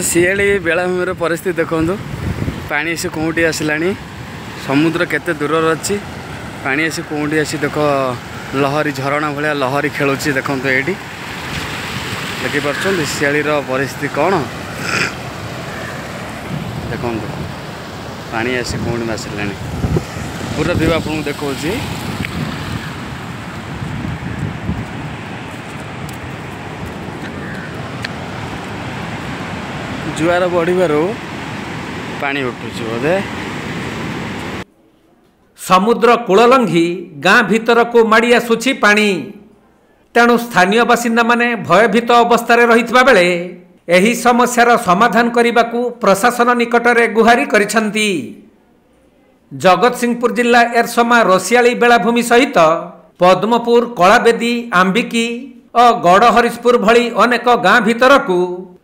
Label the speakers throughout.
Speaker 1: शियाली बेलाभूमि परिस्थिति देखो पानी आसी कौटी आसला समुद्र केते दूर अच्छी पानी आसी कौटी आसी देख लहरी झरणा भाया लहरी खेलुची देखो ये देखिपुं शियाली परिस्थिति कौन देखो पानी आसी कौटी आसला पूरा व्यू आपको देखा जुआर बढ़िबार पानी उठुची बोधे
Speaker 2: समुद्र कूल लंघी गाँ भीतर को माड़ी आसुछि पानी तेणु स्थानीय बासिंदा माने भयभीत अवस्था रहितबा बेले एही समस्यार समाधान करने को प्रशासन निकटरे गुहारी करिसंती। जगतसिंहपुर जिला एरसमा रसियाली बेलाभूमि सहित पद्मपुर कलाबेदी आंबिकी और गड़हरिशपुर भली अनेक गाँ भीतर को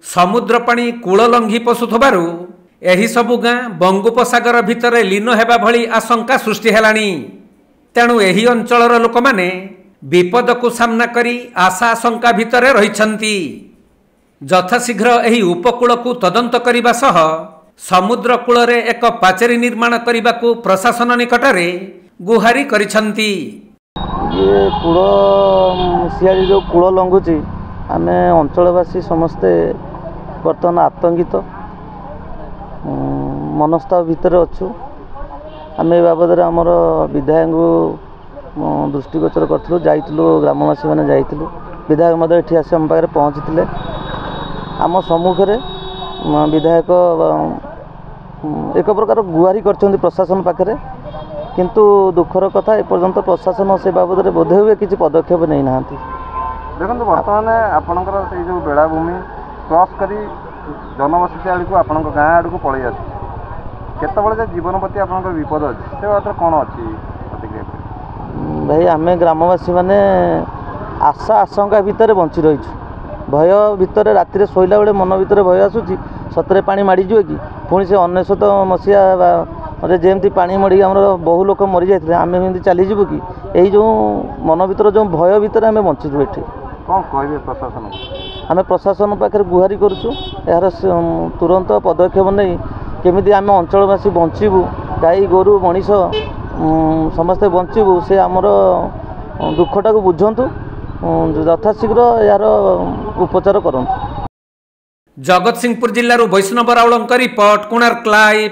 Speaker 2: समुद्र पानी कूल लंघी पशुथबारु एही सबु गाँ बंगोपसागर भितर लीन हेबा भली आशंका सृष्टि हेलानी। तेणु एही अंचलर लोक माने विपद को सामना करी आशा आशंका भितर रहिछंती। यथाशीघ्र एही उपकूल को तदंत करिबा सह समुद्र कूल रे एक पाचेरी निर्माण करने को प्रशासन निकटरे गुहारी करिछंती।
Speaker 3: ये कूल शियाली जो कूल लंघुची आमे अंचलवासी समस्ते बर्तमान आतंकित मनस्ताव भितर अच्छु। आम ए बाबद आमर विधायक दृष्टिगोचर करूँ जाइलु ग्रामवासी मैंने जाइलु विधायक ये आस आम पाखे पहुँची आम सम्मुखें विधायक एक प्रकार गुहारी कर प्रशासन पाखे किंतु दुखर कथा एपर्यंत प्रशासन से बाबद बोधे हुए किसी पदक्षेप नहीं ना।
Speaker 4: देखो बर्तमान आपणकर से जो बेलाभूमि क्रॉस करी जनबसती आड़ को आप गाँ आड़ को पलि आस केतबले जीवन प्रति आप विपद अच्छी से बात कौन अच्छी
Speaker 3: भाई आम ग्रामवासी मैंने आशा आशंका भितर बंची रही भय भितर राति शोला बेले मन भितर भय आसूँ सतरे पानी माड़ीज कि पुणी से 19 मसीहा जमी पानी मड़ी आम बहु लोक मरी जाते आम एमती चलीजु कि यही जो मन भर जो भय भितर आम बंचीजु ये
Speaker 4: कौन कहे प्रशासन
Speaker 3: आम प्रशासन पाखे गुहारी करुँ यार तुरंत पदक्षेप नहीं केमी आम अंचलवासी बचबू गाई गोरु मनीष समस्ते बचबू से आमर दुखटा को बुझंतु यथाशीघ्र यार उपचार करंतु।
Speaker 2: जगतसिंहपुर जिल्लारू वैष्णव राउलଙ୍କ रिपोर्ट कोणार्क लाइव।